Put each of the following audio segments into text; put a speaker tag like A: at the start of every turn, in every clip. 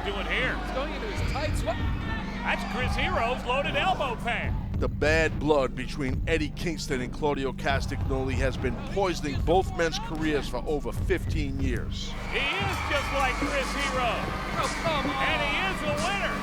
A: doing here?
B: He's going into his tights. What?
A: That's Chris Hero's loaded elbow pad.
C: The bad blood between Eddie Kingston and Claudio Castagnoli has been poisoning both men's careers for over 15 years.
A: He is just like Chris Hero.
B: Oh, come on.
A: And he is the winner.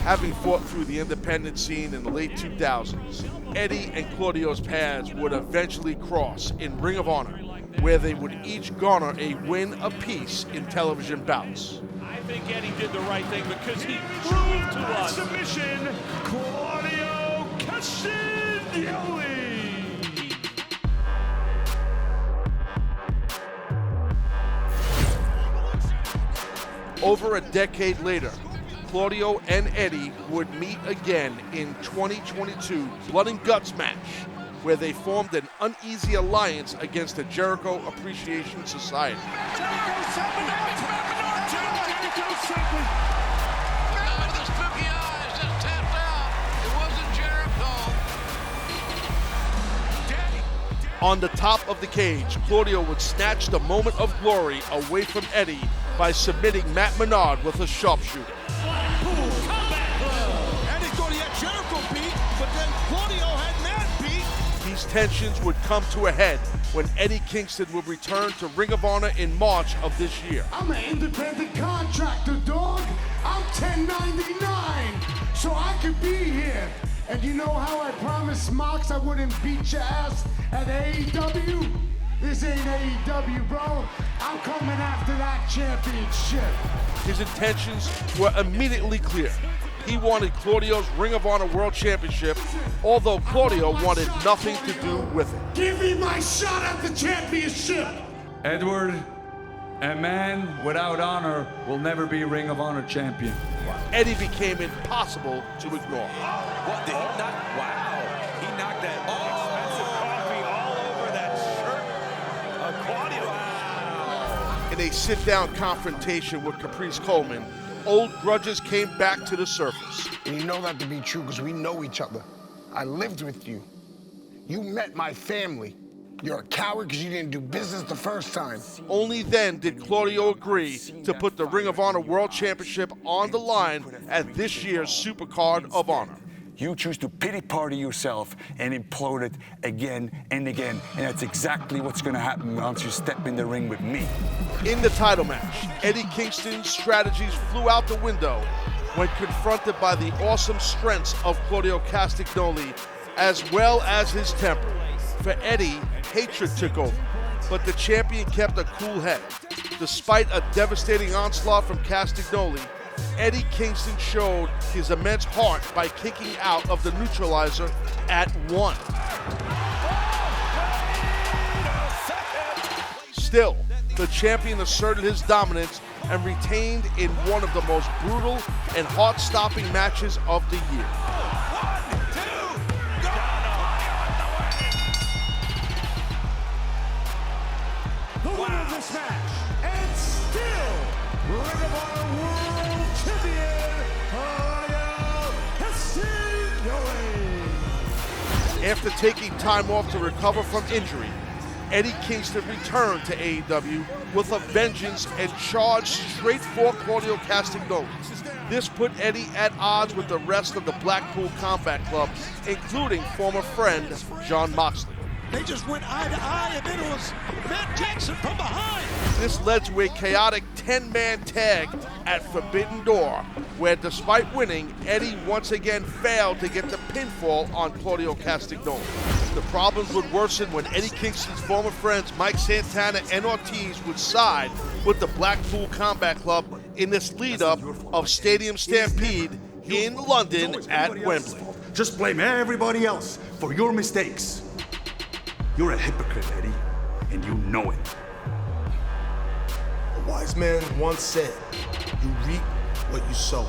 C: Having fought through the independent scene in the late 2000s, Eddie and Claudio's paths would eventually cross in Ring of Honor, where they would each garner a win apiece in television bouts.
A: I think Eddie did the right thing because he proved to us.
D: Submission, Claudio Castagnoli.
C: Over a decade later, Claudio and Eddie would meet again in 2022 Blood and Guts match, where they formed an uneasy alliance against the Jericho Appreciation Society. On the top of the cage, Claudio would snatch the moment of glory away from Eddie by submitting Matt Menard with a sharpshooter.
E: Eddie thought he had Jericho beat, but then Claudio had Matt beat.
C: These tensions would come to a head when Eddie Kingston would return to Ring of Honor in March of this year.
F: I'm an independent contractor, dog. I'm 1099, so I could be here. And you know how I promised Mox I wouldn't beat your ass at AEW? This ain't AEW, bro. I'm coming after that championship.
C: His intentions were immediately clear. He wanted Claudio's Ring of Honor World Championship, although Claudio wanted nothing to do with it.
F: Give me my shot at the championship!
G: Edward, a man without honor will never be Ring of Honor champion.
C: Eddie became impossible to ignore.
E: What, did he knock? Wow. He knocked that off.
C: In a sit-down confrontation with Caprice Coleman, old grudges came back to the surface.
H: And you know that to be true because we know each other. I lived with you. You met my family. You're a coward because you didn't do business the first time.
C: Only then did Claudio agree to put the Ring of Honor World Championship on the line at this year's Supercard of Honor.
G: You choose to pity party yourself and implode it again and again. And that's exactly what's going to happen once you step in the ring with me.
C: In the title match, Eddie Kingston's strategies flew out the window when confronted by the awesome strengths of Claudio Castagnoli, as well as his temper. For Eddie, hatred took over, but the champion kept a cool head. Despite a devastating onslaught from Castagnoli, Eddie Kingston showed his immense heart by kicking out of the neutralizer at 1. Still, the champion asserted his dominance and retained in one of the most brutal and heart-stopping matches of the year.
F: The winner of this match, and still Ring of Honor World Champion, Claudio Castagnoli.
C: After taking time off to recover from injury, Eddie Kingston returned to AEW with a vengeance and charged straight for Claudio Castagnoli. This put Eddie at odds with the rest of the Blackpool Combat Club, including former friend Jon Moxley.
E: They just went eye to eye, and then it was Matt Jackson from behind.
C: This led to a chaotic 10-man tag at Forbidden Door, where despite winning, Eddie once again failed to get the pinfall on Claudio Castagnoli. The problems would worsen when Eddie Kingston's former friends Mike Santana and Ortiz would side with the Blackpool Combat Club in this lead-up of Stadium Stampede in London at Wembley.
D: Just blame everybody else for your mistakes. You're a hypocrite, Eddie, and you know it.
H: A wise man once said, you reap what you sow.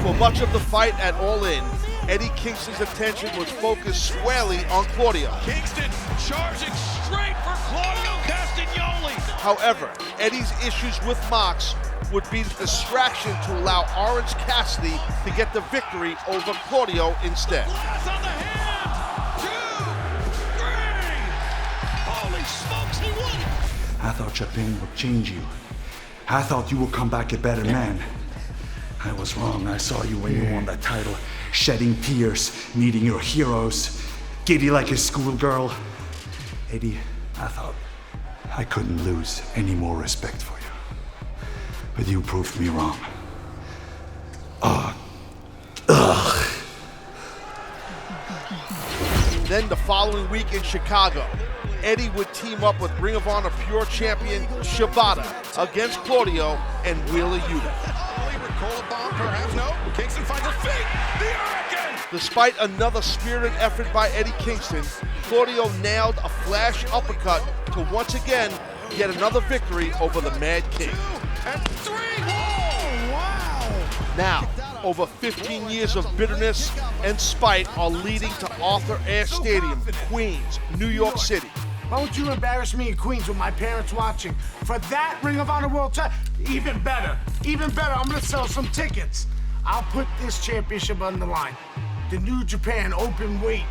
C: For much of the fight at All In, Eddie Kingston's attention was focused squarely on Claudio.
E: Kingston charging straight for Claudio Castagnoli.
C: However, Eddie's issues with Mox would be the distraction to allow Orange Cassidy to get the victory over Claudio instead.
E: Glass on the hand. 2, 3. Holy smokes, he won it.
G: I thought your pain would change you,
D: I thought you would come back a better man. I was wrong. I saw you when you won that title, shedding tears, meeting your heroes, giddy like a schoolgirl. Eddie, I thought I couldn't lose any more respect for you. But you proved me wrong.
C: Then the following week in Chicago, Eddie would team up with Ring of Honor Pure Champion Shibata against Claudio and Wheeler Yuta.
B: Oliver Cole bomb, perhaps? No. Kingston finds his feet. The Hurricane.
C: Despite another spirited effort by Eddie Kingston, Claudio nailed a flash uppercut to once again get another victory over the Mad King.
B: 2 and 3. Oh, wow.
C: Now, over 15 years of bitterness and spite are leading to Arthur Ashe Stadium, Queens, New York City.
I: Why don't you embarrass me in Queens with my parents watching? For that Ring of Honor World Title, even better. Even better, I'm gonna sell some tickets. I'll put this championship on the line. The New Japan Openweight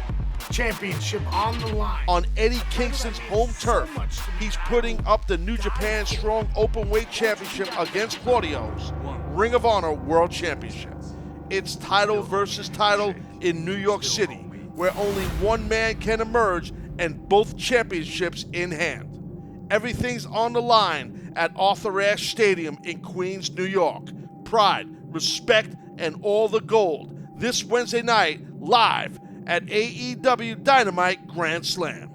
I: Championship on the line.
C: On Eddie Kingston's home turf, he's putting up the New Japan Strong Openweight Championship against Claudio's Ring of Honor World Championship. It's title versus title in New York City, where only one man can emerge and both championships in hand. Everything's on the line at Arthur Ashe Stadium in Queens, New York. Pride, respect, and all the gold. This Wednesday night, live at AEW Dynamite Grand Slam.